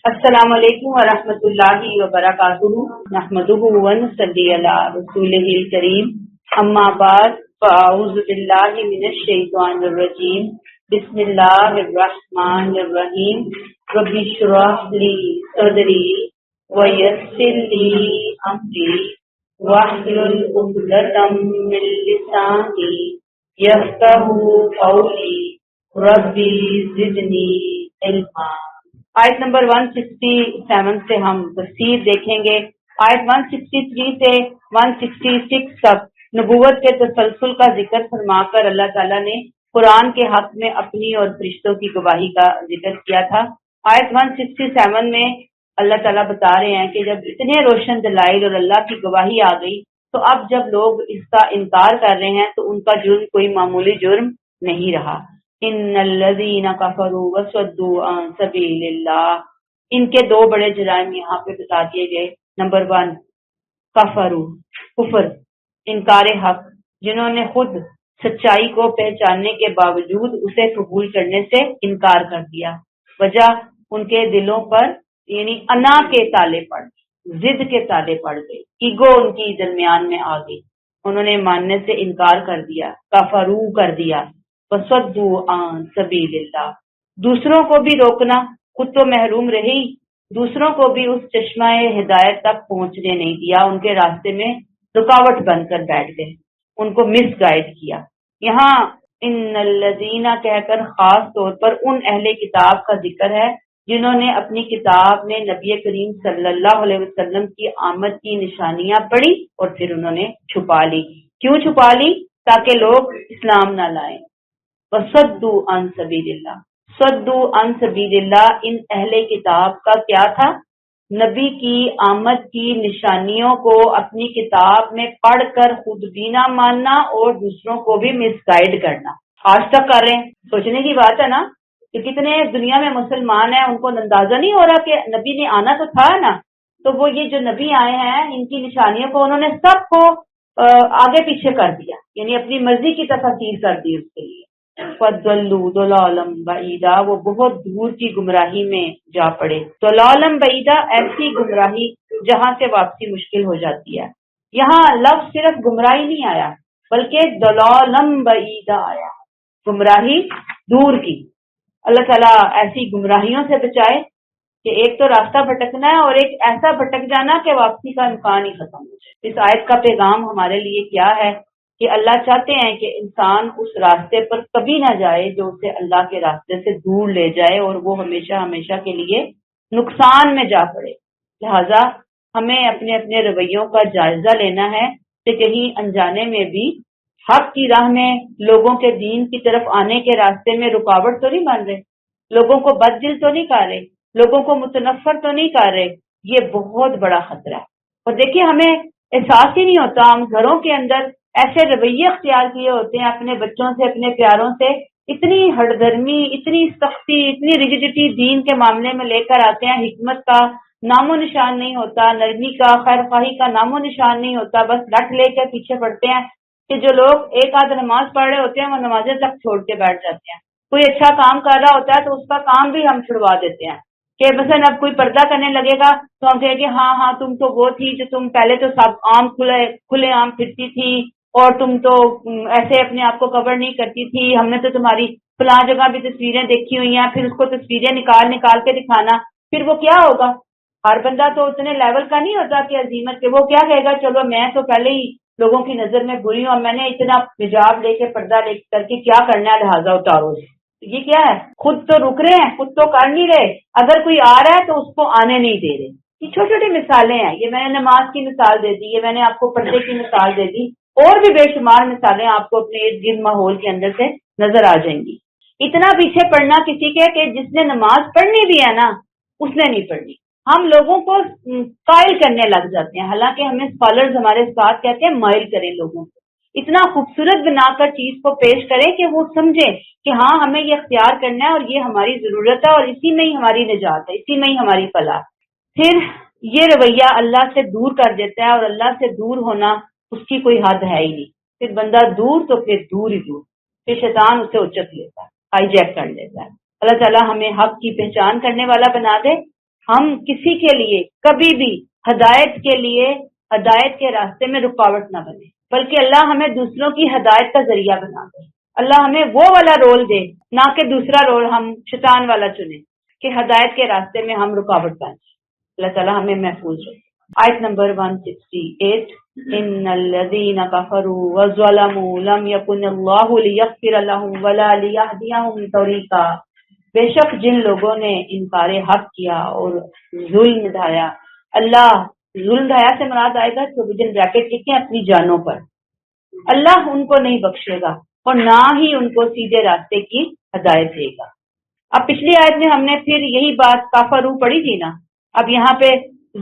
السلام علیکم ورحمۃ اللہ وبرکاتہ، نحمدہ ونصلی علی رسولہ الکریم، اما بعد فاعوذ باللہ من الشیطان الرجیم، بسم اللہ الرحمن الرحیم، رب اشرح لی صدری ویسر لی امری واحلل عقدۃ من لسانی یفقہوا قولی، ربی زدنی علما۔ آیت نمبر 167 سے ہم تفسیر دیکھیں گے۔ آیت 163 سے 166 تک نبوت کے تسلسل کا ذکر فرما کر اللہ تعالیٰ نے قرآن کے حق میں اپنی اور فرشتوں کی گواہی کا ذکر کیا تھا۔ آیت 167 میں اللہ تعالیٰ بتا رہے ہیں کہ جب اتنے روشن دلائل اور اللہ کی گواہی آ گئی تو اب جب لوگ اس کا انکار کر رہے ہیں تو ان کا جرم کوئی معمولی جرم نہیں رہا۔ ان الذین کفروا وصدوا عن سبیل اللہ، ان کے دو بڑے جرائم یہاں پہ بتا دیے گئے۔ نمبر 1 کفروا، کفر، انکار حق، جنہوں نے خود سچائی کو پہچاننے کے باوجود اسے قبول کرنے سے انکار کر دیا۔ وجہ ان کے دلوں پر یعنی انا کے تالے پڑ گئے، ضد کے تالے پڑ گئے، ایگو ان کی درمیان میں آ گئی، انہوں نے ماننے سے انکار کر دیا، کفروا کر دیا۔ وصدوا عن سبیل اللہ، دوسروں کو بھی روکنا، خود تو محروم رہی، دوسروں کو بھی اس چشمہ ہدایت تک پہنچنے نہیں دیا، ان کے راستے میں رکاوٹ بن کر بیٹھ گئے، ان کو مس گائیڈ کیا۔ یہاں ان الذین کہہ کر خاص طور پر ان اہل کتاب کا ذکر ہے جنہوں نے اپنی کتاب میں نبی کریم صلی اللہ علیہ وسلم کی آمد کی نشانیاں پڑھی اور پھر انہوں نے چھپا لی۔ کیوں چھپا لی؟ تاکہ لوگ اسلام نہ لائیں۔ وصدوا عن سبیل اللہ، صدوا عن سبیل اللہ، ان اہل کتاب کا کیا تھا؟ نبی کی آمد کی نشانیوں کو اپنی کتاب میں پڑھ کر خود بھی نہ ماننا اور دوسروں کو بھی مس گائیڈ کرنا۔ آج تک کر رہے ہیں، سوچنے کی بات ہے نا کہ کتنے دنیا میں مسلمان ہیں، ان کو اندازہ نہیں ہو رہا کہ نبی نے آنا تو تھا نا، تو وہ یہ جو نبی آئے ہیں ان کی نشانیوں کو انہوں نے سب کو آگے پیچھے کر دیا، یعنی اپنی مرضی کی تفسیر کر دی اس کے لیے۔ فَضَلُّوا ضَلَالًا بَعِيدًا، وہ بہت دور کی گمراہی میں جا پڑے۔ ضَلَالًا بَعِيدًا، ایسی گمراہی جہاں سے واپسی مشکل ہو جاتی ہے۔ یہاں لفظ صرف گمراہی نہیں آیا بلکہ ضَلَالًا بَعِيدًا آیا، گمراہی دور کی۔ اللہ تعالیٰ ایسی گمراہیوں سے بچائے کہ ایک تو راستہ بھٹکنا ہے اور ایک ایسا بھٹک جانا کہ واپسی کا امکان ہی ختم ہو جائے۔ اس آیت کا پیغام ہمارے لیے کیا ہے کہ اللہ چاہتے ہیں کہ انسان اس راستے پر کبھی نہ جائے جو اسے اللہ کے راستے سے دور لے جائے اور وہ ہمیشہ ہمیشہ کے لیے نقصان میں جا پڑے۔ لہذا ہمیں اپنے اپنے رویوں کا جائزہ لینا ہے کہ کہیں انجانے میں بھی حق کی راہ میں لوگوں کے دین کی طرف آنے کے راستے میں رکاوٹ تو نہیں بن رہے، لوگوں کو بددل تو نہیں کر رہے، لوگوں کو متنفر تو نہیں کر رہے۔ یہ بہت بڑا خطرہ ہے۔ اور دیکھیے ہمیں احساس ہی نہیں ہوتا، ہم گھروں کے اندر ایسے رویے اختیار کیے ہوتے ہیں اپنے بچوں سے، اپنے پیاروں سے، اتنی ہٹ دھرمی، اتنی سختی، اتنی ریجڈیٹی دین کے معاملے میں لے کر آتے ہیں، حکمت کا نام و نشان نہیں ہوتا، نرمی کا، خیر خواہی کا نام و نشان نہیں ہوتا، بس لٹ لے کے پیچھے پڑتے ہیں کہ جو لوگ ایک آدھ نماز پڑھ رہے ہوتے ہیں وہ نمازیں تک چھوڑ کے بیٹھ جاتے ہیں۔ کوئی اچھا کام کر رہا ہوتا ہے تو اس کا کام بھی ہم چھڑوا دیتے ہیں کہ مثلا اب کوئی پردہ کرنے لگے گا تو ہم کہیں گے ہاں تم تو وہ تھی جو تم پہلے تو سب عام کھلے عام پھرتی تھی اور تم تو ایسے اپنے آپ کو کور نہیں کرتی تھی، ہم نے تو تمہاری فلاں جگہ بھی تصویریں دیکھی ہوئی ہیں، پھر اس کو تصویریں نکال کے دکھانا، پھر وہ کیا ہوگا؟ ہر بندہ تو اتنے لیول کا نہیں ہوتا کہ عظیمت کے، وہ کیا کہے گا چلو میں تو پہلے ہی لوگوں کی نظر میں بری ہوں، میں نے اتنا حجاب لے کے پردہ لے کر کے کیا کرنا ہے، لہٰذا اتارو۔ یہ کیا ہے؟ خود تو رک رہے ہیں، خود تو کر نہیں رہے، اگر کوئی آ رہا ہے تو اس کو آنے نہیں دے رہے۔ یہ چھوٹی چھوٹی مثالیں ہیں، یہ میں نے نماز کی مثال دے دی، یہ میں نے آپ کو پردے کی مثال دے دی، اور بھی بے شمار مثالیں آپ کو اپنے ارد گرد ماحول کے اندر سے نظر آ جائیں گی۔ اتنا پیچھے پڑنا کسی کے کہ جس نے نماز پڑھنی بھی ہے نا اس نے نہیں پڑھنی، ہم لوگوں کو قائل کرنے لگ جاتے ہیں، حالانکہ ہمیں اسکالرز ہمارے ساتھ کہتے ہیں مائل کریں لوگوں کو، اتنا خوبصورت بنا کر چیز کو پیش کریں کہ وہ سمجھیں کہ ہاں ہمیں یہ اختیار کرنا ہے اور یہ ہماری ضرورت ہے اور اسی میں ہی ہماری نجات ہے، اسی میں ہی ہماری فلاح۔ پھر یہ رویہ اللہ سے دور کر دیتا ہے، اور اللہ سے دور ہونا اس کی کوئی حد ہے ہی نہیں، پھر بندہ دور تو پھر دور ہی دور، پھر شیطان اسے اچک لیتا ہے، ہائی جیک کر لیتا ہے۔ اللہ تعالیٰ ہمیں حق کی پہچان کرنے والا بنا دے ہم کسی کے لیے کبھی بھی ہدایت کے لیے ہدایت کے راستے میں رکاوٹ نہ بنے، بلکہ اللہ ہمیں دوسروں کی ہدایت کا ذریعہ بنا دے، اللہ ہمیں وہ والا رول دے، نہ کہ دوسرا رول ہم شیطان والا چنیں کہ ہدایت کے راستے میں ہم رکاوٹ بن جائیں۔ اللہ تعالیٰ ہمیں محفوظ رکھے۔ آیت نمبر 168، ان الذین کفروا وظلموا لم یکن اللہ لیغفر لهم ولا لیہدیہم طریقا، بے شک جن لوگوں نے انکار حق کیا اور ظلم ڈھایا، اللہ ظلم ڈھایا سے مراد آئے گا پروویژن بریکٹ لکھیں اپنی جانوں پر، اللہ ان کو نہیں بخشے گا اور نہ ہی ان کو سیدھے راستے کی ہدایت دے گا۔ اب پچھلی آیت میں ہم نے پھر یہی بات کافرو پڑھی تھی نا، اب یہاں پہ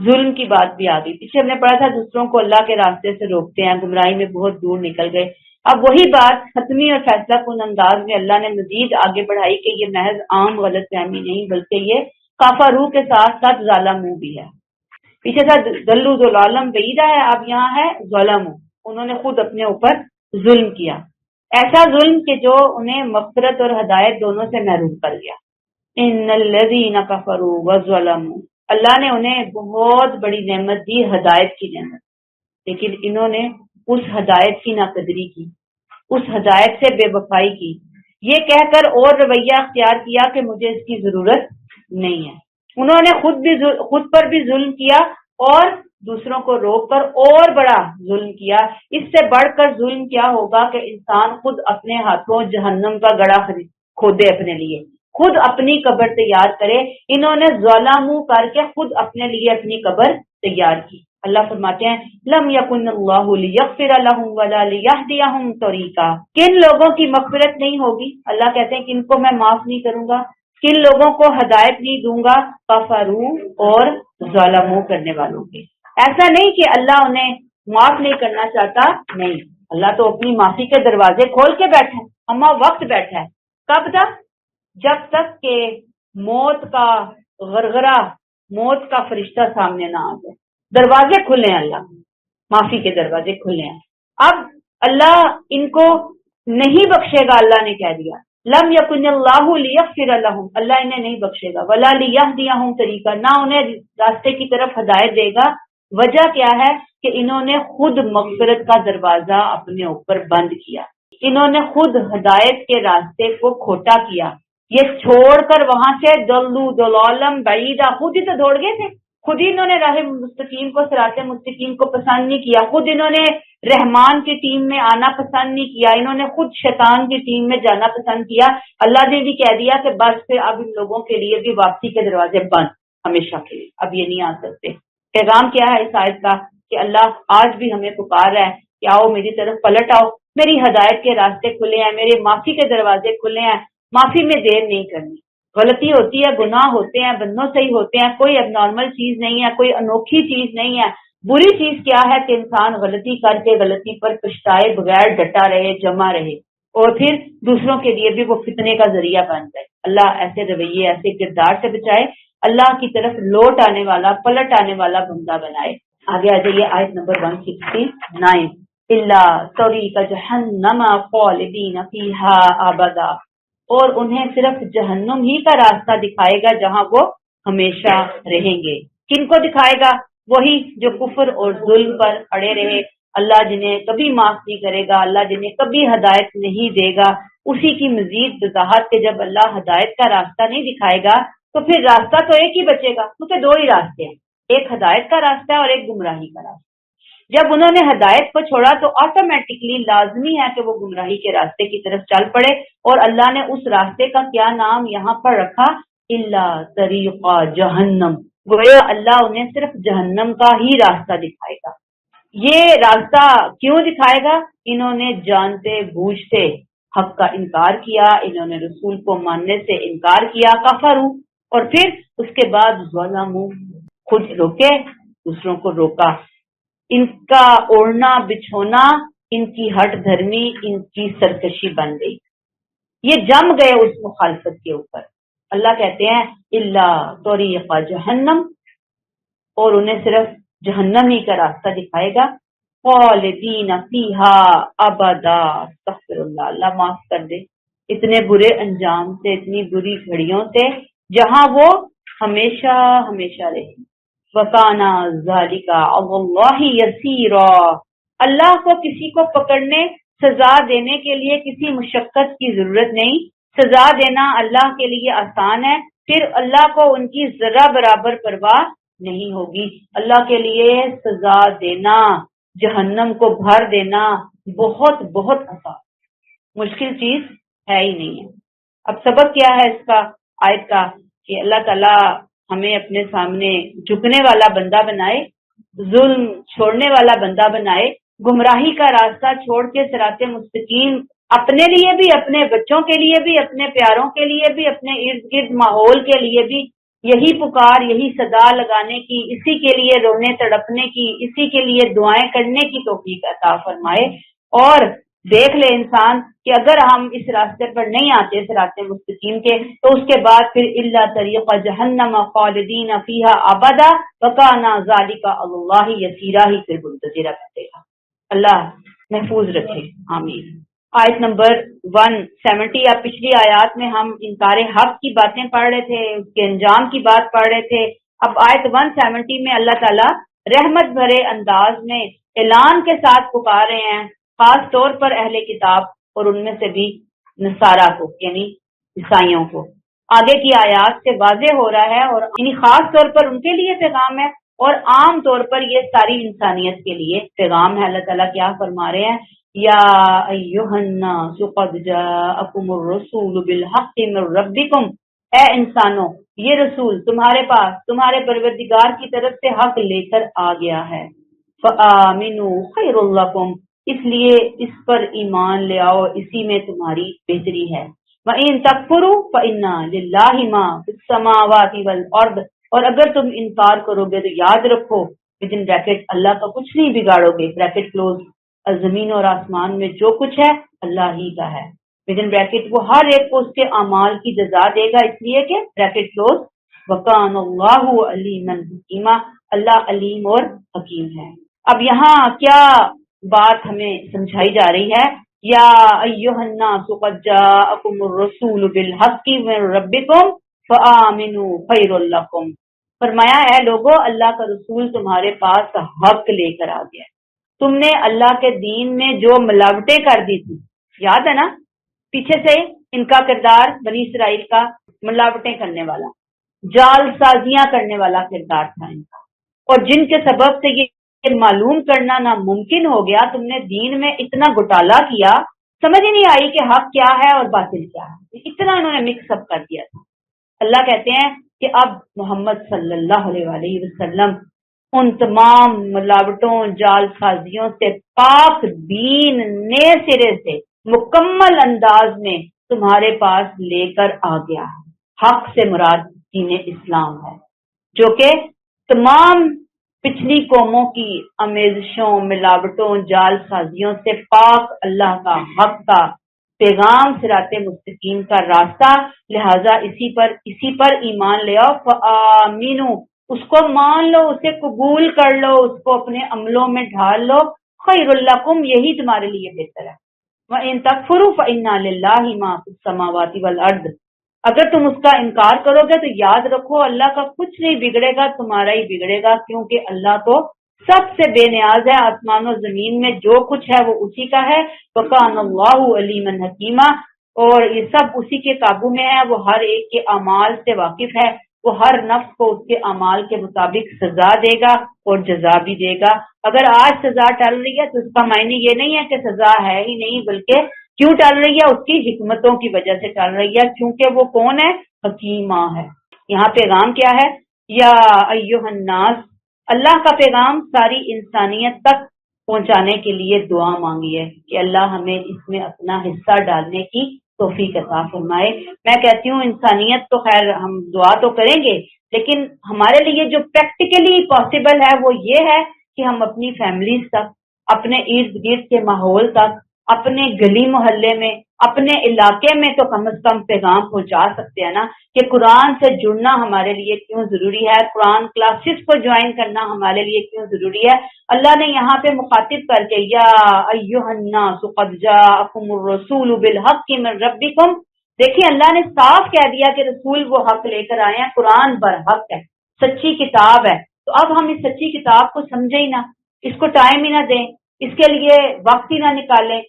ظلم کی بات بھی آ گئی۔ پیچھے ہم نے پڑھا تھا دوسروں کو اللہ کے راستے سے روکتے ہیں، گمراہی میں بہت دور نکل گئے۔ اب وہی بات حتمی اور فیصلہ کن انداز میں اللہ نے مزید آگے بڑھائی کہ یہ محض عام غلط فہمی نہیں، بلکہ یہ کافرو کے ساتھ ساتھ ظالمو بھی ہے۔ پیچھے تھا دلو ظلالم بعیدہ ہے، اب یہاں ہے ظلمو، انہوں نے خود اپنے اوپر ظلم کیا، ایسا ظلم کہ جو انہیں مغفرت اور ہدایت دونوں سے محروم کر گیا۔ ان الذین کفروا وظلموا، اللہ نے انہیں بہت بڑی نعمت دی، ہدایت کی نعمت، لیکن انہوں نے اس ہدایت کی ناقدری کی، اس ہدایت سے بے وفائی کی، یہ کہہ کر اور رویہ اختیار کیا کہ مجھے اس کی ضرورت نہیں ہے۔ انہوں نے خود پر بھی ظلم کیا اور دوسروں کو روک کر اور بڑا ظلم کیا۔ اس سے بڑھ کر ظلم کیا ہوگا کہ انسان خود اپنے ہاتھوں جہنم کا گڑھا کھودے اپنے لیے، خود اپنی قبر تیار کرے۔ انہوں نے ظلموں کر کے خود اپنے لیے اپنی قبر تیار کی۔ اللہ فرماتے ہیں لم یکن اللہ لیغفر لهم ولا لیہدیہم طریقا، کن لوگوں کی مغفرت نہیں ہوگی، اللہ کہتے ہیں کن کو میں معاف نہیں کروں گا، کن لوگوں کو ہدایت نہیں دوں گا، کفروا اور ظلموں کرنے والوں کے۔ ایسا نہیں کہ اللہ انہیں معاف نہیں کرنا چاہتا، نہیں، اللہ تو اپنی معافی کے دروازے کھول کے بیٹھا ہے، اما وقت بیٹھا ہے، کب تک؟ جب تک کہ موت کا غرغرہ، موت کا فرشتہ سامنے نہ آ جائے۔ دروازے کھلے ہیں، اللہ معافی کے دروازے کھلے ہیں۔ اب اللہ ان کو نہیں بخشے گا، اللہ نے کہہ دیا لم یکن اللہ لیغفر لهم، اللہ انہیں نہیں بخشے گا، ولا لیہدیہم طریقا، نہ انہیں راستے کی طرف ہدایت دے گا۔ وجہ کیا ہے کہ انہوں نے خود مغفرت کا دروازہ اپنے اوپر بند کیا، انہوں نے خود ہدایت کے راستے کو کھوٹا کیا، یہ چھوڑ کر وہاں سے دلو دلالم بعیدہ، خود ہی تو دوڑ گئے تھے، خود ہی انہوں نے راہ مستقیم کو، صراط مستقیم کو پسند نہیں کیا، خود انہوں نے رحمان کی ٹیم میں آنا پسند نہیں کیا، انہوں نے خود شیطان کی ٹیم میں جانا پسند کیا۔ اللہ نے بھی کہہ دیا کہ بس پھر اب ان لوگوں کے لیے بھی واپسی کے دروازے بند ہمیشہ کے لیے، اب یہ نہیں آ سکتے۔ پیغام کیا ہے اس آیت کا کہ اللہ آج بھی ہمیں پکار رہا ہے کہ آؤ میری طرف پلٹ آؤ، میری ہدایت کے راستے کھلے ہیں، میرے معافی کے دروازے کھلے ہیں، معافی میں دیر نہیں کرنی۔ غلطی ہوتی ہے، گناہ ہوتے ہیں، بندوں سے ہی ہوتے ہیں، کوئی اب نارمل چیز نہیں ہے، کوئی انوکھی چیز نہیں ہے۔ بری چیز کیا ہے کہ انسان غلطی کر کے غلطی پر پچھتائے بغیر ڈٹا رہے، جمع رہے، اور پھر دوسروں کے لیے بھی وہ فتنے کا ذریعہ بن جائے۔ اللہ ایسے رویے، ایسے کردار سے بچائے، اللہ کی طرف لوٹ آنے والا، پلٹ آنے والا بندہ بنائے۔ آگے آ جائیے آیت نمبر 169، الا طریق جہنم خالدین فیہا ابدا، اور انہیں صرف جہنم ہی کا راستہ دکھائے گا جہاں وہ ہمیشہ رہیں گے۔ کن کو دکھائے گا؟ وہی جو کفر اور ظلم پر اڑے رہے، اللہ جنہیں کبھی معاف نہیں کرے گا، اللہ جنہیں کبھی ہدایت نہیں دے گا، اسی کی مزید وضاحت کہ جب اللہ ہدایت کا راستہ نہیں دکھائے گا تو پھر راستہ تو ایک ہی بچے گا، کیونکہ دو ہی راستے ہیں، ایک ہدایت کا راستہ ہے اور ایک گمراہی کا راستہ۔ جب انہوں نے ہدایت کو چھوڑا تو آٹومیٹکلی لازمی ہے کہ وہ گمراہی کے راستے کی طرف چل پڑے، اور اللہ نے اس راستے کا کیا نام یہاں پر رکھا؟ الا طریق جہنم، گویا اللہ انہیں صرف جہنم کا ہی راستہ دکھائے گا۔ یہ راستہ کیوں دکھائے گا؟ انہوں نے جانتے بوجھتے حق کا انکار کیا، انہوں نے رسول کو ماننے سے انکار کیا، کفروا، اور پھر اس کے بعد ظلموا، خود روکے، دوسروں کو روکا، ان کا اوڑھنا بچھونا، ان کی ہٹ دھرمی، ان کی سرکشی بن گئی، یہ جم گئے اس مخالفت کے اوپر۔ اللہ کہتے ہیں الا طریق جہنم، اور انہیں صرف جہنم ہی کا راستہ دکھائے گا، خالدین فیہا ابدا، استغفر اللہ، اللہ معاف کر دے اتنے برے انجام سے، اتنی بری گھڑیوں سے، جہاں وہ ہمیشہ ہمیشہ رہے. وَكَانَ ذَلِكَ عَلَى اللَّهِ يَسِيرًا. اللہ کو کسی کو پکڑنے سزا دینے کے لیے کسی مشقت کی ضرورت نہیں. سزا دینا اللہ کے لیے آسان ہے. پھر اللہ کو ان کی ذرہ برابر پرواہ نہیں ہوگی. اللہ کے لیے سزا دینا، جہنم کو بھر دینا بہت بہت آسان، مشکل چیز ہے ہی نہیں ہے. اب سبق کیا ہے اس کا، آیت کا، کہ اللہ تعالیٰ ہمیں اپنے سامنے جھکنے والا بندہ بنائے، ظلم چھوڑنے والا بندہ بنائے، گمراہی کا راستہ چھوڑ کے صراط مستقیم اپنے لیے بھی، اپنے بچوں کے لیے بھی، اپنے پیاروں کے لیے بھی، اپنے ارد گرد ماحول کے لیے بھی یہی پکار، یہی صدا لگانے کی، اسی کے لیے رونے تڑپنے کی، اسی کے لیے دعائیں کرنے کی توفیق عطا فرمائے. اور دیکھ لے انسان کہ اگر ہم اس راستے پر نہیں آتے صراط مستقیم کے، تو اس کے بعد پھر الا طریق جہنم خالدین فیہا ابدا وکانا ذالک علی اللہ یسیرا ہی پھر منتظر رہے گا. اللہ محفوظ رکھے، آمین. آیت نمبر 170. اب پچھلی آیات میں ہم انکار حق کی باتیں پڑھ رہے تھے، اس کے انجام کی بات پڑھ رہے تھے. اب آیت 170 میں اللہ تعالیٰ رحمت بھرے انداز میں اعلان کے ساتھ پکار رہے ہیں، خاص طور پر اہل کتاب اور ان میں سے بھی نصارہ کو، یعنی عیسائیوں کو. آگے کی آیات سے واضح ہو رہا ہے، اور یعنی خاص طور پر ان کے لیے پیغام ہے اور عام طور پر یہ ساری انسانیت کے لیے پیغام ہے. اللہ تعالیٰ کیا فرما رہے ہیں، یا ایھا الناس قد جاءکم الرسول بالحق من ربکم. اے انسانوں، یہ رسول تمہارے پاس تمہارے پروردگار کی طرف سے حق لے کر آ گیا ہے. فآمنوا خیر لکم، اس لیے اس پر ایمان لے آؤ، اسی میں تمہاری بہتری ہے. وَإِن تَكْفُرُوا فَإِنَّ لِلَّهِ مَا فِي السَّمَاوَاتِ وَالْأَرْضِ. اور اگر تم انکار کرو گے تو یاد رکھو within bracket اللہ کا کچھ نہیں بگاڑو گے، bracket close، زمین اور آسمان میں جو کچھ ہے اللہ ہی کا ہے. within bracket وہ ہر ایک کو اس کے اعمال کی جزا دے گا، اس لیے کہ bracket close وَكَانَ اللَّهُ عَلِيمًا حَكِيمًا. اللہ علیم اور حکیم ہے. اب یہاں کیا بات ہمیں سمجھائی جا رہی ہے، یا ایھا الناس قد جاءکم الرسول بالحق من ربکم فآمنوا خیر لکم. فرمایا اے لوگو، اللہ کا رسول تمہارے پاس حق لے کر آ گیا. تم نے اللہ کے دین میں جو ملاوٹیں کر دی تھی، یاد ہے نا، پیچھے سے ان کا کردار بنی اسرائیل کا ملاوٹیں کرنے والا، جال سازیاں کرنے والا کردار تھا ان کا، اور جن کے سبب سے یہ معلوم کرنا ناممکن ہو گیا. تم نے دین میں اتنا گھوٹالا کیا، سمجھ ہی نہیں آئی کہ حق کیا ہے اور باطل کیا ہے، اتنا انہوں نے مکس اپ کر دیا تھا. اللہ کہتے ہیں کہ اب محمد صلی اللہ علیہ وسلم ان تمام ملاوٹوں، جال سازیوں سے پاک دین نئے سرے سے مکمل انداز میں تمہارے پاس لے کر آ گیا. حق سے مراد دین اسلام ہے، جو کہ تمام پچھلی قوموں کی آمیزشوں، ملاوٹوں، جال سازیوں سے پاک اللہ کا حق کا پیغام، صراط مستقیم کا راستہ. لہذا اسی پر ایمان لے آؤ. فآمنوا، اس کو مان لو، اسے قبول کر لو، اس کو اپنے عملوں میں ڈھال لو. خیر لکم، یہی تمہارے لیے بہتر ہے. وَإِن تَكْفُرُوا فَإِنَّ لِلَّهِ مَا فِي السَّمَاوَاتِ وَالْأَرْضِ. اگر تم اس کا انکار کرو گے تو یاد رکھو اللہ کا کچھ نہیں بگڑے گا، تمہارا ہی بگڑے گا، کیونکہ اللہ تو سب سے بے نیاز ہے. آسمان و زمین میں جو کچھ ہے وہ اسی کا ہے. وَكَانَ اللَّهُ عَلِيمًا حَكِيمًا، اور یہ سب اسی کے قابو میں ہے. وہ ہر ایک کے اعمال سے واقف ہے، وہ ہر نفس کو اس کے اعمال کے مطابق سزا دے گا اور جزا بھی دے گا. اگر آج سزا ٹل رہی ہے تو اس کا معنی یہ نہیں ہے کہ سزا ہے ہی نہیں، بلکہ کیوں ٹل رہی ہے، اس کی حکمتوں کی وجہ سے ٹل رہی ہے، کیونکہ وہ کون ہے، حکیمہ ہے. یہاں پیغام کیا ہے، یا ایھا الناس، اللہ کا پیغام ساری انسانیت تک پہنچانے کے لیے دعا مانگی ہے کہ اللہ ہمیں اس میں اپنا حصہ ڈالنے کی توفیق عطا فرمائے. میں کہتی ہوں انسانیت تو خیر ہم دعا تو کریں گے، لیکن ہمارے لیے جو پریکٹیکلی پاسبل ہے وہ یہ ہے کہ ہم اپنی فیملیز تک، اپنے ارد گرد کے ماحول تک، اپنے گلی محلے میں، اپنے علاقے میں تو کم از کم پیغام پہنچا سکتے ہیں نا، کہ قرآن سے جڑنا ہمارے لیے کیوں ضروری ہے، قرآن کلاسز کو جوائن کرنا ہمارے لیے کیوں ضروری ہے. اللہ نے یہاں پہ مخاطب کر کے یا ایھا الناس قد جاءکم الرسول بالحق من ربکم دیکھیں اللہ نے صاف کہہ دیا کہ رسول وہ حق لے کر آئے ہیں، قرآن برحق ہے، سچی کتاب ہے. تو اب ہم اس سچی کتاب کو سمجھے ہی نہ، اس کو ٹائم ہی نہ دیں، اس کے لیے وقت ہی نہ نکالیں،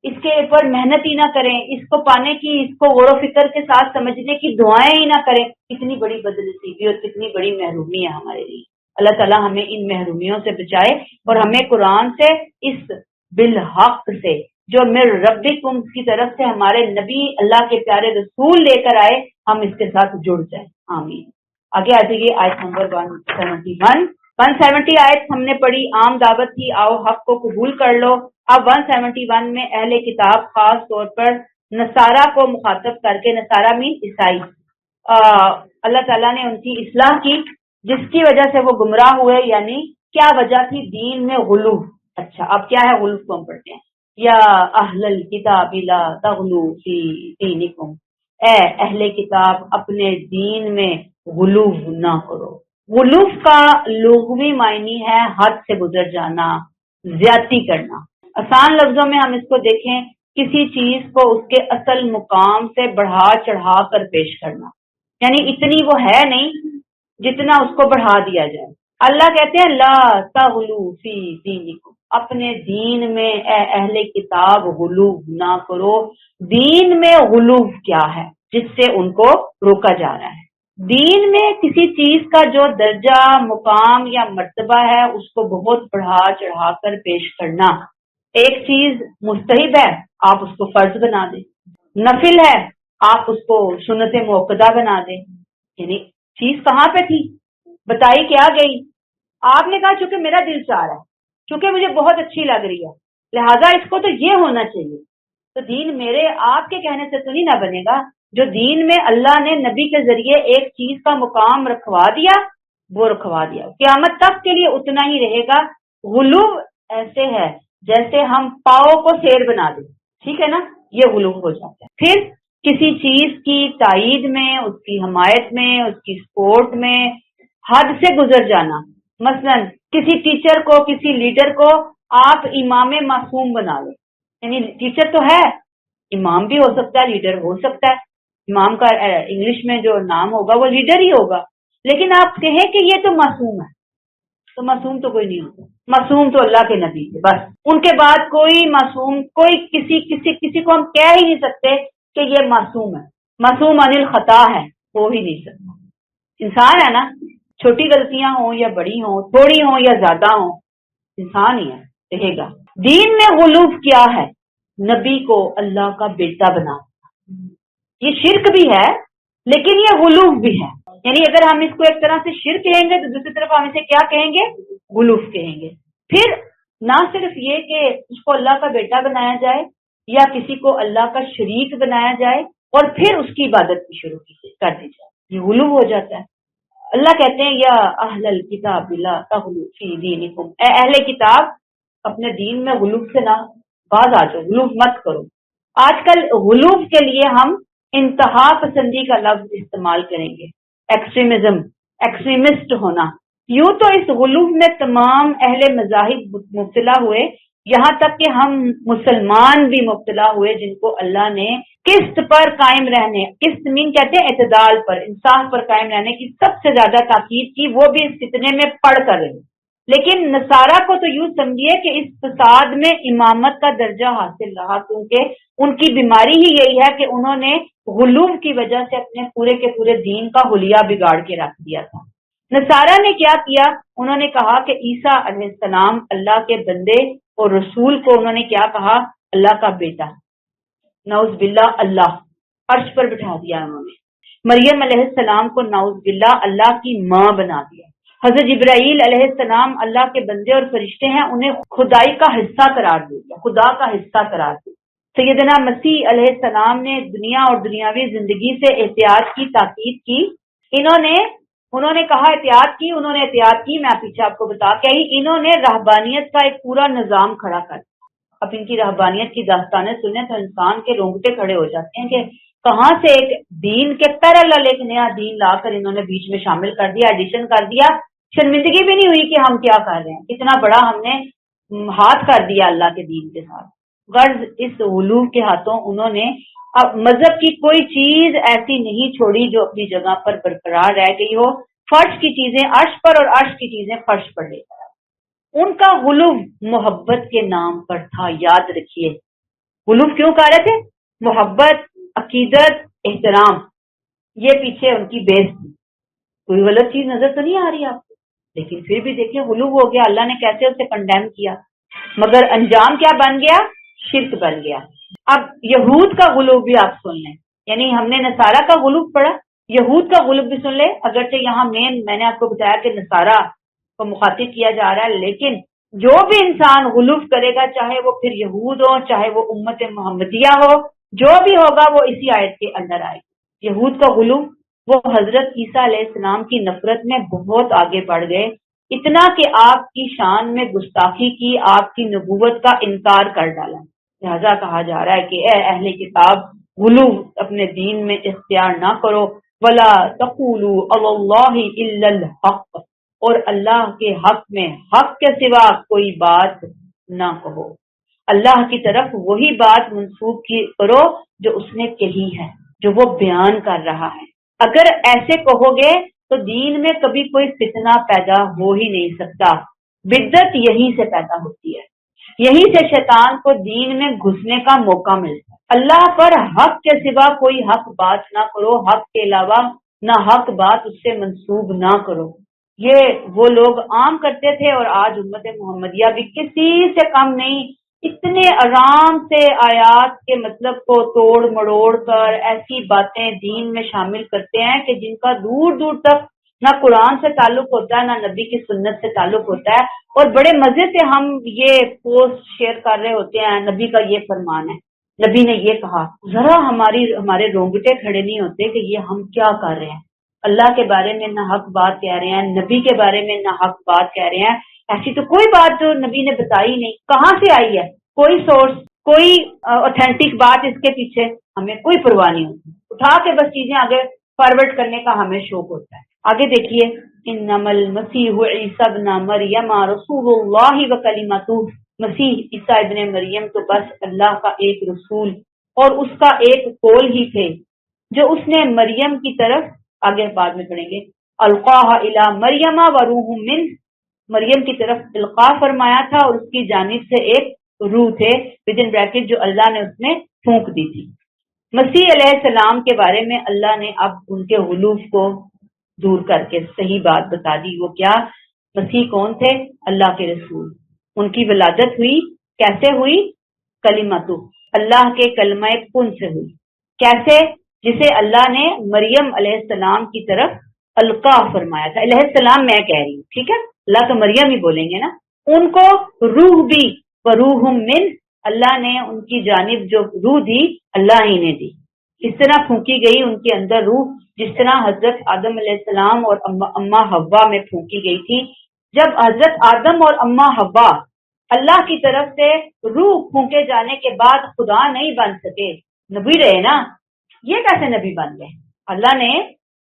اس کے اوپر محنت ہی نہ کریں، اس کو پانے کی، اس کو غور و فکر کے ساتھ سمجھنے کی دعائیں ہی نہ کریں، کتنی بڑی بدنصیبی اور کتنی بڑی محرومی ہے ہمارے لیے. اللہ تعالیٰ ہمیں ان محرومیوں سے بچائے اور ہمیں قرآن سے، اس بالحق سے جو مر ربکم کی طرف سے ہمارے نبی اللہ کے پیارے رسول لے کر آئے، ہم اس کے ساتھ جڑ جائیں. آمین. آگے آ جائیے آیت نمبر 171. 170 آیت ہم نے پڑھی، عام دعوت کی، آؤ حق کو قبول کر لو. اب 171 میں اہل کتاب خاص طور پر نصارہ کو مخاطب کر کے، نصارہ مین عیسائی، اللہ تعالیٰ نے ان کی اصلاح کی جس کی وجہ سے وہ گمراہ ہوئے. یعنی کیا وجہ تھی؟ دین میں غلو. اچھا اب کیا ہے غلو کو ہم پڑھتے ہیں. یا اہل الکتاب لا تغلو فی دینکم، اے اہل کتاب اپنے دین میں غلو نہ کرو. غلو کا لغوی معنی ہے حد سے گزر جانا، زیادتی کرنا. آسان لفظوں میں ہم اس کو دیکھیں، کسی چیز کو اس کے اصل مقام سے بڑھا چڑھا کر پیش کرنا. یعنی اتنی وہ ہے نہیں جتنا اس کو بڑھا دیا جائے. اللہ کہتے ہیں لا تغلو فی دینکم، اپنے دین میں اے اہل کتاب غلو نہ کرو. دین میں غلو کیا ہے جس سے ان کو روکا جا رہا ہے؟ دین میں کسی چیز کا جو درجہ، مقام یا مرتبہ ہے اس کو بہت بڑھا چڑھا کر پیش کرنا. ایک چیز مستحب ہے، آپ اس کو فرض بنا دیں. نفل ہے، آپ اس کو سنت موقدہ بنا دیں. یعنی چیز کہاں پہ تھی، بتائی کیا گئی؟ آپ نے کہا چونکہ میرا دل چاہ رہا ہے، چونکہ مجھے بہت اچھی لگ رہی ہے، لہٰذا اس کو تو یہ ہونا چاہیے. تو دین میرے آپ کے کہنے سے تو نہیں نہ بنے گا. جو دین میں اللہ نے نبی کے ذریعے ایک چیز کا مقام رکھوا دیا وہ رکھوا دیا، قیامت تک کے لیے اتنا ہی رہے گا. غلو ایسے ہے جیسے ہم پاؤ کو سیر بنا دیں، ٹھیک ہے نا، یہ غلو ہو جاتا ہے. پھر کسی چیز کی تائید میں، اس کی حمایت میں، اس کی سپورٹ میں حد سے گزر جانا. مثلا کسی ٹیچر کو، کسی لیڈر کو آپ امام معصوم بنا لیں. یعنی ٹیچر تو ہے، امام بھی ہو سکتا ہے، لیڈر ہو سکتا ہے. امام کا انگلش میں جو نام ہوگا وہ لیڈر ہی ہوگا. لیکن آپ کہیں کہ یہ تو معصوم ہے، تو معصوم تو کوئی نہیں ہوتا. معصوم تو اللہ کے نبی ہے بس. ان کے بعد کوئی معصوم، کوئی کسی کو ہم کہہ ہی نہیں سکتے کہ یہ معصوم ہے. معصوم عن الخطا ہے، ہو ہی نہیں سکتا. انسان ہے نا، چھوٹی غلطیاں ہوں یا بڑی ہوں، تھوڑی ہوں یا زیادہ ہوں، انسان ہی ہے، رہے گا. دین میں غلو کیا ہے؟ نبی کو اللہ کا بیٹا بنا. یہ شرک بھی ہے لیکن یہ غلو بھی ہے. یعنی اگر ہم اس کو ایک طرح سے شرک کہیں گے تو دوسری طرف ہم اسے کیا کہیں گے؟ غلو کہیں گے. پھر نہ صرف یہ کہ اس کو اللہ کا بیٹا بنایا جائے یا کسی کو اللہ کا شریک بنایا جائے اور پھر اس کی عبادت بھی شروع کر دی جائے، یہ غلو ہو جاتا ہے. اللہ کہتے ہیں یا اہل الکتاب لا تغلو فی دینکم، اے اہل کتاب اپنے دین میں غلو سے نہ باز آ جاؤ، غلو مت کرو. آج کل غلو کے لیے ہم انتہا پسندی کا لفظ استعمال کریں گے، ایکسٹریمزم، ایکسٹریمسٹ ہونا. یوں تو اس غلو میں تمام اہل مذاہب مبتلا ہوئے، یہاں تک کہ ہم مسلمان بھی مبتلا ہوئے جن کو اللہ نے قسط پر قائم رہنے، قسط مین کہتے ہیں اعتدال پر، انصاف پر قائم رہنے کی سب سے زیادہ تاکید کی، وہ بھی اس فتنے میں پڑ کر رہے. لیکن نصارہ کو تو یوں سمجھیے کہ اس فساد میں امامت کا درجہ حاصل رہا، کیونکہ ان کی بیماری ہی یہی ہے کہ انہوں نے غلو کی وجہ سے اپنے پورے کے پورے دین کا حلیہ بگاڑ کے رکھ دیا تھا. نصارہ نے کیا کیا؟ انہوں نے کہا کہ عیسیٰ علیہ السلام اللہ کے بندے اور رسول کو انہوں نے کیا کہا؟ اللہ کا بیٹا. نعوذ باللہ، اللہ عرش پر بٹھا دیا انہوں نے. مریم علیہ السلام کو نعوذ باللہ اللہ کی ماں بنا دیا. حضرت جبرائیل علیہ السلام اللہ کے بندے اور فرشتے ہیں، انہیں خدائی کا حصہ قرار دیا، خدا کا حصہ قرار دیا. سیدنا مسیح علیہ السلام نے دنیا اور دنیاوی زندگی سے احتیاط کی تاکید کی. انہوں نے کہا احتیاط کی، انہوں نے احتیاط کی، میں پیچھے آپ کو بتا کے آئی. انہوں نے رہبانیت کا ایک پورا نظام کھڑا کر دیا. اب ان کی رہبانیت کی داستانیں سنیں تو انسان کے رونگٹے کھڑے ہو جاتے ہیں کہ کہاں سے ایک دین کے پیرالل ایک نیا دین لا کر انہوں نے بیچ میں شامل کر دیا، ایڈیشن کر دیا. شرمندگی بھی نہیں ہوئی کہ ہم کیا کر رہے ہیں، اتنا بڑا ہم نے ہاتھ کر دیا اللہ کے دین کے ساتھ. غرض اس غلو کے ہاتھوں انہوں نے اب مذہب کی کوئی چیز ایسی نہیں چھوڑی جو اپنی جگہ پر برقرار رہ گئی ہو. فرش کی چیزیں عرش پر اور عرش کی چیزیں فرش پر لے کر. ان کا غلو محبت کے نام پر تھا. یاد رکھیے غلو کیوں کہہ رہے تھے؟ محبت، عقیدت، احترام، یہ پیچھے ان کی بیس تھی. کوئی غلط چیز نظر تو نہیں آ رہی آپ کو، لیکن پھر بھی دیکھیں غلو ہو گیا. اللہ نے کیسے اسے کنڈیم کیا، مگر انجام کیا بن گیا؟ شرک بن گیا. اب یہود کا غلو بھی آپ سن لیں، یعنی ہم نے نصارہ کا غلو پڑھا، یہود کا غلو بھی سن لیں. اگرچہ یہاں میں نے آپ کو بتایا کہ نصارہ کو مخاطب کیا جا رہا ہے، لیکن جو بھی انسان غلو کرے گا، چاہے وہ پھر یہود ہو، چاہے وہ امت محمدیہ ہو، جو بھی ہوگا وہ اسی آیت کے اندر آئے گا. یہود کا غلو، وہ حضرت عیسیٰ علیہ السلام کی نفرت میں بہت آگے بڑھ گئے، اتنا کہ آپ کی شان میں گستاخی کی، آپ کی نبوت کا انکار کر ڈالا. لہذا کہا جا رہا ہے کہ اے اہل کتاب، غلو اپنے دین میں اختیار نہ کرو. ولا تقولوا علی اللہ الا الحق، اور اللہ کے حق میں حق کے سوا کوئی بات نہ کہو. اللہ کی طرف وہی بات منسوب کرو جو اس نے کہی ہے، جو وہ بیان کر رہا ہے. اگر ایسے کہو گے تو دین میں کبھی کوئی فتنہ پیدا ہو ہی نہیں سکتا. بدعت یہیں سے پیدا ہوتی ہے، یہیں سے شیطان کو دین میں گھسنے کا موقع ملتا ہے. اللہ پر حق کے سوا کوئی حق بات نہ کرو، حق کے علاوہ نہ حق بات اس سے منسوب نہ کرو. یہ وہ لوگ عام کرتے تھے، اور آج امت محمدیہ بھی کسی سے کم نہیں. اتنے آرام سے آیات کے مطلب کو توڑ مڑوڑ کر ایسی باتیں دین میں شامل کرتے ہیں کہ جن کا دور دور تک نہ قرآن سے تعلق ہوتا ہے، نہ نبی کی سنت سے تعلق ہوتا ہے. اور بڑے مزے سے ہم یہ پوسٹ شیئر کر رہے ہوتے ہیں، نبی کا یہ فرمان ہے، نبی نے یہ کہا. ذرا ہمارے رونگٹے کھڑے نہیں ہوتے کہ یہ ہم کیا کر رہے ہیں. اللہ کے بارے میں نہ حق بات کہہ رہے ہیں، نبی کے بارے میں نہ حق بات کہہ رہے ہیں. ایسی تو کوئی بات جو نبی نے بتائی نہیں، کہاں سے آئی ہے؟ کوئی سورس، کوئی اوتھینٹک بات اس کے پیچھے ہمیں کوئی پرواہ نہیں ہوتی. اٹھا کے بس چیزیں آگے فارورڈ کرنے کا ہمیں شوق ہوتا ہے. آگے دیکھیے، انما المسیح عیسی ابن مریم رسول اللہ وکلمتہ، مسیح عیسیٰ ابن مریم تو بس اللہ کا ایک رسول اور اس کا ایک قول ہی تھے جو اس نے مریم کی طرف، آگے بعد میں پڑھیں گے، القاہ الی مریم وروح منہ، مریم کی طرف القاء فرمایا تھا اور اس کی جانب سے ایک روح تھے ودن بریکٹ جو اللہ نے اس میں پھونک دی تھی. مسیح علیہ السلام کے بارے میں اللہ نے اب ان کے غلوف کو دور کر کے صحیح بات بتا دی. وہ کیا؟ مسیح کون تھے؟ اللہ کے رسول. ان کی ولادت ہوئی کیسے ہوئی؟ کلمتو، اللہ کے کلمہ کن سے ہوئی. کیسے؟ جسے اللہ نے مریم علیہ السلام کی طرف القاء فرمایا تھا. علیہ السلام میں کہہ رہی ہوں، ٹھیک ہے، اللہ تو مریم ہی بولیں گے نا. ان کو روح بھی وروح من، اللہ نے ان کی جانب جو روح دی اللہ ہی نے دی. اس طرح پھونکی گئی ان کے اندر روح جس طرح حضرت آدم علیہ السلام اور اماں حوا میں پھونکی گئی تھی. جب حضرت آدم اور اماں حوا اللہ کی طرف سے روح پھونکے جانے کے بعد خدا نہیں بن سکے، نبی رہے نا. یہ کیسے نبی بن گئے؟ اللہ نے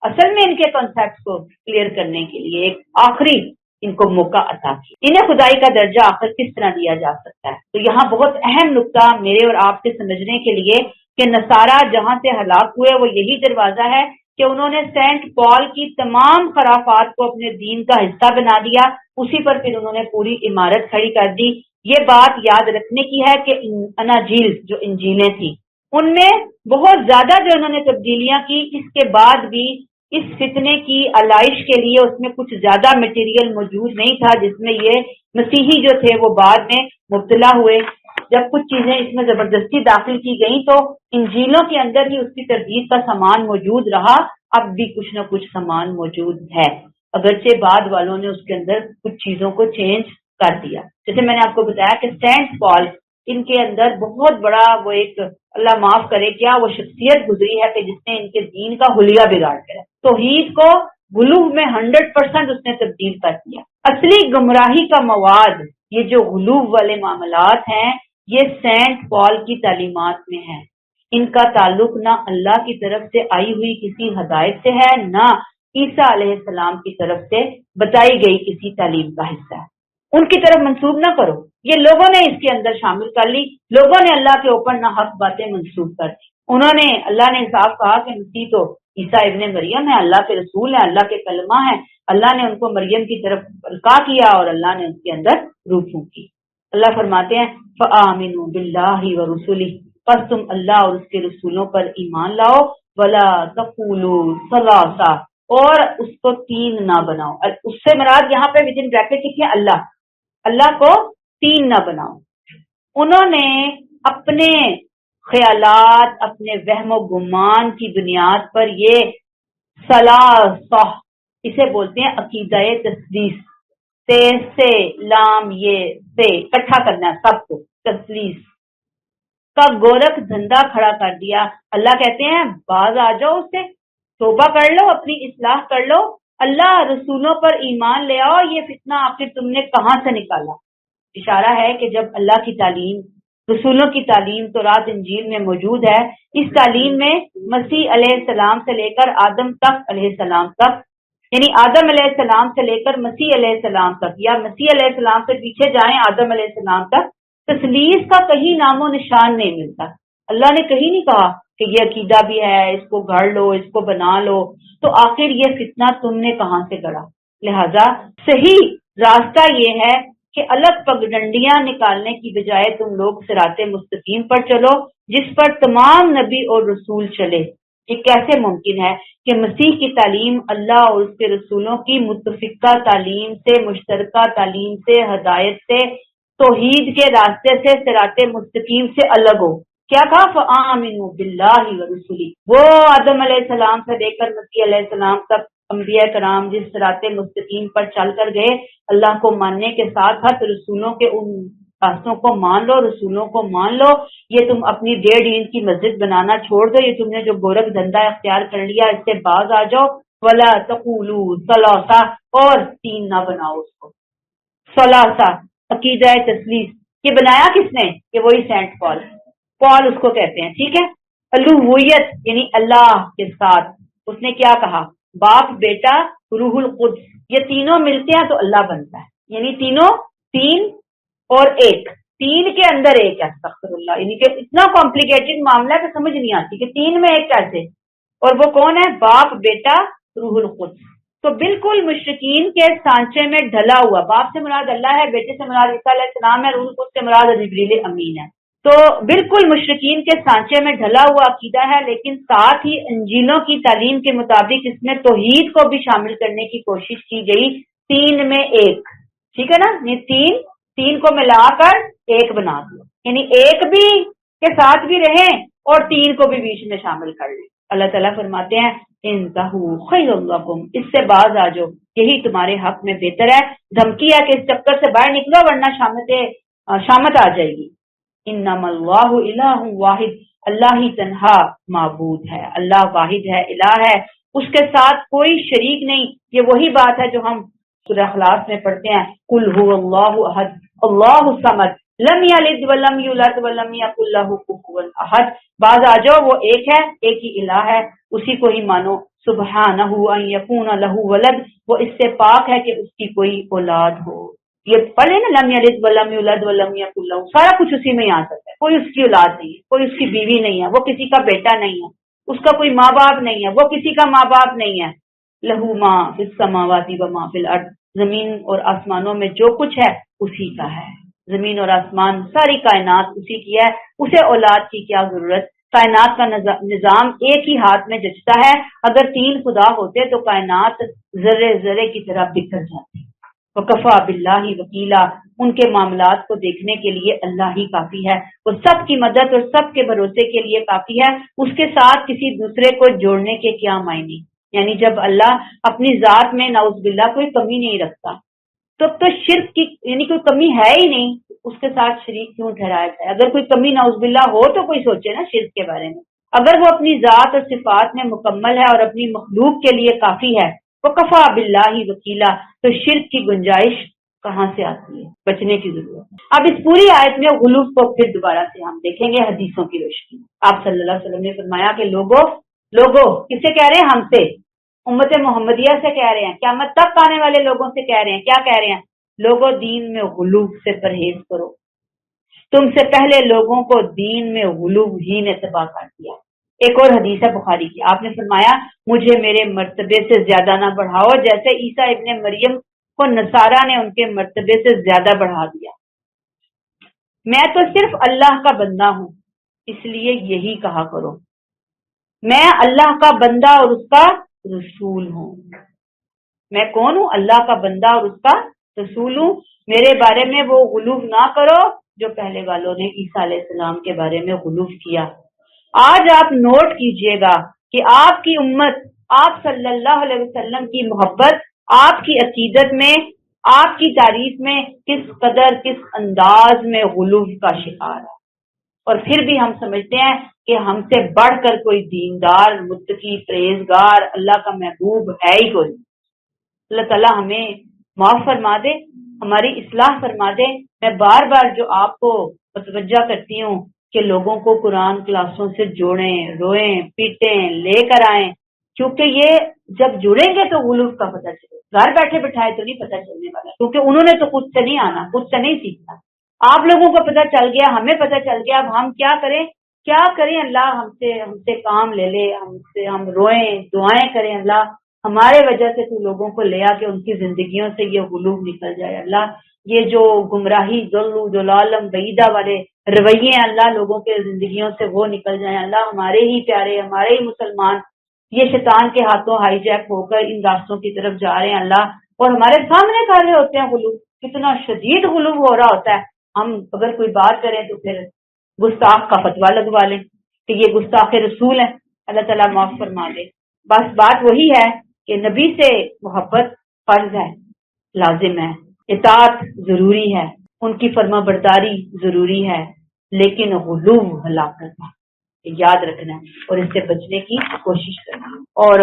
اصل میں ان کے کانسیپٹ کو کلیئر کرنے کے لیے ایک آخری ان کو موقع عطا کیا. انہیں خدائی کا درجہ آخر کس طرح دیا جا سکتا ہے؟ تو یہاں بہت اہم نقطہ میرے اور آپ کے سمجھنے کے لیے کہ نصارہ جہاں سے ہلاک ہوئے وہ یہی دروازہ ہے کہ انہوں نے سینٹ پال کی تمام خرافات کو اپنے دین کا حصہ بنا دیا. اسی پر پھر انہوں نے پوری عمارت کھڑی کر دی. یہ بات یاد رکھنے کی ہے کہ اناجیل جو انجیلیں تھیں ان میں بہت زیادہ جو انہوں نے تبدیلیاں کی، اس کے بعد بھی اس فتنے کی علائش کے لیے اس میں کچھ زیادہ مٹیریل موجود نہیں تھا جس میں یہ مسیحی جو تھے وہ بعد میں مبتلا ہوئے. جب کچھ چیزیں اس میں زبردستی داخل کی گئیں تو انجیلوں کے اندر ہی اس کی تردید کا سامان موجود رہا. اب بھی کچھ نہ کچھ سامان موجود ہے، اگرچہ بعد والوں نے اس کے اندر کچھ چیزوں کو چینج کر دیا. جیسے میں نے آپ کو بتایا کہ سینٹ پال، ان کے اندر بہت بڑا وہ ایک، اللہ معاف کرے کیا وہ شخصیت گزری ہے کہ جس نے ان کے دین کا حلیہ بگاڑ کر توحید کو غلو میں 100% اس نے تبدیل کر دیا. اصلی گمراہی کا مواد یہ جو غلو والے معاملات ہیں یہ سینٹ پال کی تعلیمات میں ہے. ان کا تعلق نہ اللہ کی طرف سے آئی ہوئی کسی ہدایت سے ہے، نہ عیسیٰ علیہ السلام کی طرف سے بتائی گئی کسی تعلیم کا حصہ ہے. ان کی طرف منسوب نہ کرو. یہ لوگوں نے اس کے اندر شامل کر لی, لوگوں نے اللہ کے اوپر نہ حق باتیں منسوب کر دی. انہوں نے, اللہ نے صاف کہا کہ مسیح تو عیسیٰ ابن مریم ہے, اللہ کے رسول ہیں, اللہ کے کلمہ ہیں, اللہ نے ان کو مریم کی طرف القا کیا اور اللہ نے ان کے اندر روح پھونکی. اللہ فرماتے ہیں فآمنوا باللہ ورسولہ, پس تم اللہ اور اس کے رسولوں پر ایمان لاؤ, ولا تقولوا ثلاثہ, اور اس کو تین نہ بناؤ. اس سے مراد یہاں پہ ود ان بریکٹ لکھیں اللہ, اللہ کو تین نہ بناؤ. انہوں نے اپنے خیالات, اپنے وہم و گمان کی بنیاد پر یہ ثلاثہ, اسے بولتے ہیں عقیدہ تثلیث, سے لام یہ سے اکٹھا کرنا ہے سب کو, تثلیث کا گورکھ دھندا کھڑا کر دیا. اللہ کہتے ہیں باز آ جاؤ اس سے, توبہ کر لو, اپنی اصلاح کر لو, اللہ رسولوں پر ایمان لے آؤ. یہ فتنہ آخر تم نے کہاں سے نکالا؟ اشارہ ہے کہ جب اللہ کی تعلیم, رسولوں کی تعلیم تورات انجیل میں موجود ہے, اس تعلیم میں مسیح علیہ السلام سے لے کر آدم تک علیہ السلام تک, یعنی آدم علیہ السلام سے لے کر مسیح علیہ السلام تک, یا مسیح علیہ السلام سے پیچھے جائیں آدم علیہ السلام تک, تثلیث کا کہیں نام و نشان نہیں ملتا. اللہ نے کہیں نہیں کہا کہ یہ عقیدہ بھی ہے, اس کو گھڑ لو, اس کو بنا لو. تو آخر یہ فتنہ تم نے کہاں سے گڑا؟ لہذا صحیح راستہ یہ ہے کہ الگ پگڈنڈیاں نکالنے کی بجائے تم لوگ صراط مستقیم پر چلو, جس پر تمام نبی اور رسول چلے. یہ کیسے ممکن ہے کہ مسیح کی تعلیم اللہ اور اس کے رسولوں کی متفقہ تعلیم سے, مشترکہ تعلیم سے, ہدایت سے, توحید کے راستے سے, صراط مستقیم سے الگ ہو؟ کیا کہا فآمنوا باللہ ورسولہ, وہ آدم علیہ السلام سے لے کر مسیح علیہ السلام تک انبیاء کرام جس صراط مستقیم پر چل کر گئے, اللہ کو ماننے کے ساتھ ساتھ رسولوں کے ان راستوں کو مان لو, رسولوں کو مان لو. یہ تم اپنی 1.5 اینٹ کی مسجد بنانا چھوڑ دو, یہ تم نے جو گورکھ دھندا اختیار کر لیا اس سے باز آ جاؤ. ولا تقولوا ثلاثہ, اور تین نہ بناؤ اس کو. ثلاثہ عقیدہ تثلیث, یہ بنایا کس نے؟ کہ وہی سینٹ پال اس کو کہتے ہیں, ٹھیک ہے. الوہیت یعنی اللہ کے ساتھ اس نے کیا کہا؟ باپ, بیٹا, روح القدس, یہ تینوں ملتے ہیں تو اللہ بنتا ہے. یعنی تینوں, تین اور ایک, تین کے اندر ایک ہے. استغفر اللہ, یعنی کہ اتنا کمپلیکیٹڈ معاملہ کہ سمجھ نہیں آتی کہ تین میں ایک کیسے, اور وہ کون ہے؟ باپ, بیٹا, روح القدس. تو بالکل مشرکین کے سانچے میں ڈھلا ہوا, باپ سے مراد اللہ ہے, بیٹے سے مراد عیسیٰ علیہ السلام ہے, روح القدس سے مراد جبریل امین ہے. تو بالکل مشرکین کے سانچے میں ڈھلا ہوا عقیدہ ہے, لیکن ساتھ ہی انجیلوں کی تعلیم کے مطابق اس میں توحید کو بھی شامل کرنے کی کوشش کی گئی. تین میں ایک, ٹھیک ہے نا, یہ تین کو ملا کر ایک بنا دو, یعنی ایک بھی کے ساتھ بھی رہیں اور تین کو بھی بیچ میں شامل کر لیں. اللہ تعالیٰ فرماتے ہیں انتہوا خیر لکم, اس سے باز آ جاؤ, یہی تمہارے حق میں بہتر ہے. دھمکی ہے کہ اس چکر سے باہر نکلو ورنہ شامت آ جائے گی. انما اللہ الہ واحد, اللہ ہی تنہا معبود ہے, اللہ واحد ہے, الہ ہے, اس کے ساتھ کوئی شریک نہیں. یہ وہی بات ہے جو ہم سورہ اخلاص میں پڑھتے ہیں, قل هو اللہ احد اللہ الصمد لم یلد ولم یولد ولم یکن لہ کفوا احد. باز آ جاؤ, وہ ایک ہے, ایک ہی الہ ہے, اسی کو ہی مانو. سبحانہ ان یکون لہ ولد, وہ اس سے پاک ہے کہ اس کی کوئی اولاد ہو. یہ پڑھے نا, لم یلد ولم یولد ولم یکن لہ, سارا کچھ اسی میں آ سکتا ہے. کوئی اس کی اولاد نہیں ہے, کوئی اس کی بیوی نہیں ہے, وہ کسی کا بیٹا نہیں ہے, اس کا کوئی ماں باپ نہیں ہے, وہ کسی کا ماں باپ نہیں ہے. لہو ما فی السماوات و ما فی الارض, زمین اور آسمانوں میں جو کچھ ہے اسی کا ہے. زمین اور آسمان, ساری کائنات اسی کی ہے, اسے اولاد کی کیا ضرورت. کائنات کا نظام ایک ہی ہاتھ میں جچتا ہے. اگر 3 خدا ہوتے تو کائنات ذرے ذرے کی طرح بکھر جاتی. وکفا باللہ وکیلا, ان کے معاملات کو دیکھنے کے لیے اللہ ہی کافی ہے. وہ سب کی مدد اور سب کے بھروسے کے لیے کافی ہے. اس کے ساتھ کسی دوسرے کو جوڑنے کے کیا معنی؟ یعنی جب اللہ اپنی ذات میں نعوذ باللہ کوئی کمی نہیں رکھتا تو شرک کی یعنی کوئی کمی ہے ہی نہیں, اس کے ساتھ شریک کیوں ٹھہرایا جائے؟ اگر کوئی کمی نعوذ باللہ ہو تو کوئی سوچے نا شرک کے بارے میں. اگر وہ اپنی ذات اور صفات میں مکمل ہے اور اپنی مخلوق کے لیے کافی ہے, وکفا باللہ وکیلا, تو شرک کی گنجائش کہاں سے آتی ہے؟ بچنے کی ضرورت ہے. اب اس پوری آیت میں غلو کو پھر دوبارہ سے ہم دیکھیں گے حدیثوں کی روشنی. آپ صلی اللہ علیہ وسلم نے فرمایا کہ لوگوں کسے کہہ رہے ہیں؟ ہم سے, امت محمدیہ سے کہہ رہے ہیں, قیامت تک آنے والے لوگوں سے کہہ رہے ہیں. کیا کہہ رہے ہیں؟ لوگوں دین میں غلو سے پرہیز کرو، تم سے پہلے لوگوں کو دین میں غلو ہی نے تباہ کر دیا۔ ایک اور حدیث ہے بخاری کی، آپ نے فرمایا مجھے میرے مرتبے سے زیادہ نہ بڑھاؤ جیسے عیسیٰ ابن مریم کو نصارہ نے ان کے مرتبے سے زیادہ بڑھا دیا۔ میں تو صرف اللہ کا بندہ ہوں، اس لیے یہی کہا کرو میں اللہ کا بندہ اور اس کا رسول ہوں۔ میں کون ہوں؟ اللہ کا بندہ اور اس کا رسول ہوں۔ میرے بارے میں وہ غلو نہ کرو جو پہلے والوں نے عیسیٰ علیہ السلام کے بارے میں غلو کیا۔ آج آپ نوٹ کیجئے گا کہ آپ کی امت آپ صلی اللہ علیہ وسلم کی محبت، آپ کی عقیدت میں، آپ کی تعریف میں کس قدر، کس انداز میں غلو کا شکار ہے، اور پھر بھی ہم سمجھتے ہیں کہ ہم سے بڑھ کر کوئی دیندار، متقی، پرہیزگار، اللہ کا محبوب ہے ہی کوئی۔ اللہ تعالیٰ ہمیں معاف فرما دے، ہماری اصلاح فرما دے۔ میں بار بار جو آپ کو متوجہ کرتی ہوں کہ لوگوں کو قرآن کلاسوں سے جوڑیں، روئیں، پیٹیں، لے کر آئیں، کیونکہ یہ جب جڑیں گے تو غلو کا پتہ چلے گا۔ گھر بیٹھے بٹھائے تو نہیں پتہ چلنے والا، کیونکہ انہوں نے تو خود سے نہیں آنا، خود سے نہیں سیکھنا۔ آپ لوگوں کو پتہ چل گیا، ہمیں پتہ چل گیا، اب ہم کیا کریں؟ اللہ ہم سے کام لے لے، ہم روئیں، دعائیں کریں، اللہ ہمارے وجہ سے تو لوگوں کو لے آ کے ان کی زندگیوں سے یہ غلو نکل جائے۔ اللہ یہ جو گمراہی، ضلالم بعیدہ والے رویے ہیں اللہ لوگوں کے زندگیوں سے وہ نکل جائیں۔ اللہ ہمارے ہی پیارے، ہمارے ہی مسلمان یہ شیطان کے ہاتھوں ہائی جیک ہو کر ان راستوں کی طرف جا رہے ہیں اللہ، اور ہمارے سامنے کر رہے ہوتے ہیں غلو، کتنا شدید غلو ہو رہا ہوتا ہے۔ ہم اگر کوئی بات کریں تو پھر گستاخ کا فتویٰ لگوا لیں کہ یہ گستاخ رسول ہے۔ اللہ تعالیٰ معاف فرما دے۔ بس بات وہی ہے کہ نبی سے محبت فرض ہے، لازم ہے، اطاعت ضروری ہے، ان کی فرما برداری ضروری ہے، لیکن غلو ہلاکت ہے، یاد رکھنا ہے اور اس سے بچنے کی کوشش کرنا ہے۔ اور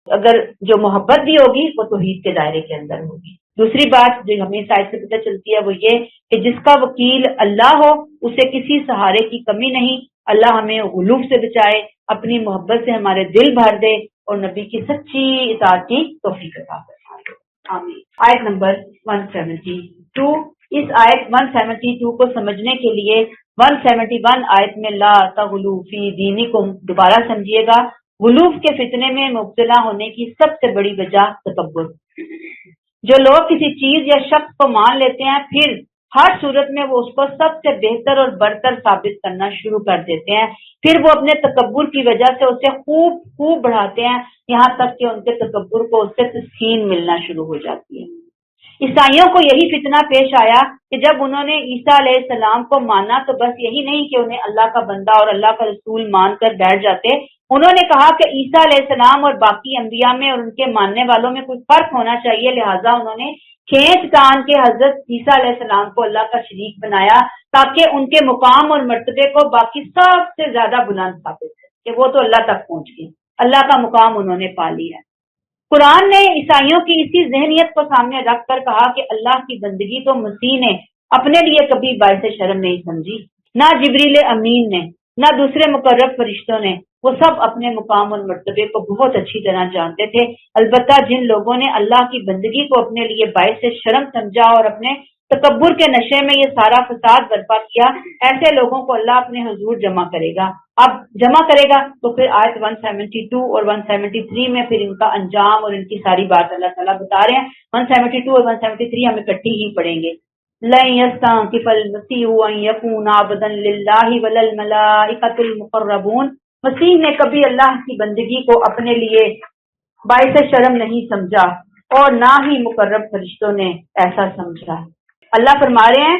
اگر جو محبت بھی ہوگی وہ توحید کے دائرے کے اندر ہوگی۔ دوسری بات جو ہمیں اس آیت سے پتہ چلتی ہے وہ یہ کہ جس کا وکیل اللہ ہو اسے کسی سہارے کی کمی نہیں۔ اللہ ہمیں غلو سے بچائے، اپنی محبت سے ہمارے دل بھر دے اور نبی کی سچی اطاعت کی توفیق عطا فرمائے۔ آمین۔ آیت نمبر 172۔ اس آیت 172 کو سمجھنے کے لیے 171 آیت میں لا تغلو فی دینکم دوبارہ سمجھیے گا۔ غلو کے فتنے میں مبتلا ہونے کی سب سے بڑی وجہ تکبر۔ جو لوگ کسی چیز یا شخص کو مان لیتے ہیں پھر ہر صورت میں وہ اس کو سب سے بہتر اور برتر ثابت کرنا شروع کر دیتے ہیں، پھر وہ اپنے تکبر کی وجہ سے اسے خوب بڑھاتے ہیں، یہاں تک کہ ان کے تکبر کو اس سے تسکین ملنا شروع ہو جاتی ہے۔ عیسائیوں کو یہی فتنہ پیش آیا کہ جب انہوں نے عیسیٰ علیہ السلام کو مانا تو بس یہی نہیں کہ انہیں اللہ کا بندہ اور اللہ کا رسول مان کر بیٹھ جاتے، انہوں نے کہا کہ عیسیٰ علیہ السلام اور باقی انبیاء میں اور ان کے ماننے والوں میں کوئی فرق ہونا چاہیے، لہٰذا انہوں نے کھینچ تان کے حضرت عیسیٰ علیہ السلام کو اللہ کا شریک بنایا تاکہ ان کے مقام اور مرتبے کو باقی سب سے زیادہ بلند ثابت ہے کہ وہ تو اللہ تک پہنچ گئے، اللہ کا مقام انہوں نے پا لیا ہے۔ قرآن نے عیسائیوں کی اسی ذہنیت کو سامنے رکھ کر کہا کہ اللہ کی بندگی تو مسیح نے اپنے لیے کبھی باعث شرم نہیں سمجھی، نہ جبریل امین نے، نہ دوسرے مقرب فرشتوں نے، وہ سب اپنے مقام اور مرتبے کو بہت اچھی طرح جانتے تھے۔ البتہ جن لوگوں نے اللہ کی بندگی کو اپنے لیے باعث شرم سمجھا اور اپنے تکبر کے نشے میں یہ سارا فساد برپا کیا، ایسے لوگوں کو اللہ اپنے حضور جمع کرے گا۔ اب جمع کرے گا تو پھر آیت 172 اور 173 میں پھر ان کا انجام اور ان کی ساری بات اللہ تعالیٰ بتا رہے ہیں۔ 172 اور 173 ہم اکٹھی ہی پڑھیں گے۔ لَن يَسْتَنكِفَ الْمَسِيحُ أَن يَكُونَ عَبْدًا لِلَّهِ وَلَا الْمَلَائِكَةُ الْمُقَرَّبُونَ۔ مسیح نے کبھی اللہ کی بندگی کو اپنے لیے باعث شرم نہیں سمجھا اور نہ ہی مقرب فرشتوں نے ایسا سمجھا۔ اللہ فرما رہے ہیں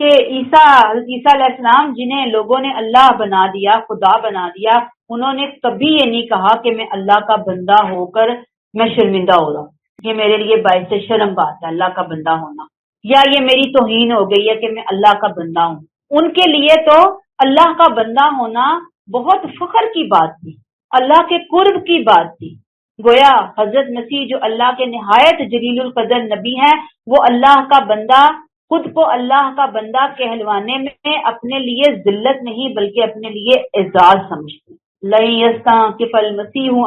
کہ عیسیٰ علیہ السلام جنہیں لوگوں نے اللہ بنا دیا، خدا بنا دیا، انہوں نے کبھی یہ نہیں کہا کہ میں اللہ کا بندہ ہو کر میں شرمندہ ہو رہا ہوں، یہ میرے لیے باعث شرم بات ہے اللہ کا بندہ ہونا، یا یہ میری توہین ہو گئی ہے کہ میں اللہ کا بندہ ہوں۔ ان کے لیے تو اللہ کا بندہ ہونا بہت فخر کی بات تھی، اللہ کے قرب کی بات تھی۔ گویا حضرت مسیح جو اللہ کے نہایت جلیل القدر نبی ہیں، وہ اللہ کا بندہ، خود کو اللہ کا بندہ کہلوانے میں اپنے لیے ذلت نہیں بلکہ اپنے لیے اعزاز سمجھتے ہیں۔ لَن يَسْتَنكِفَ الْمَسِيحُ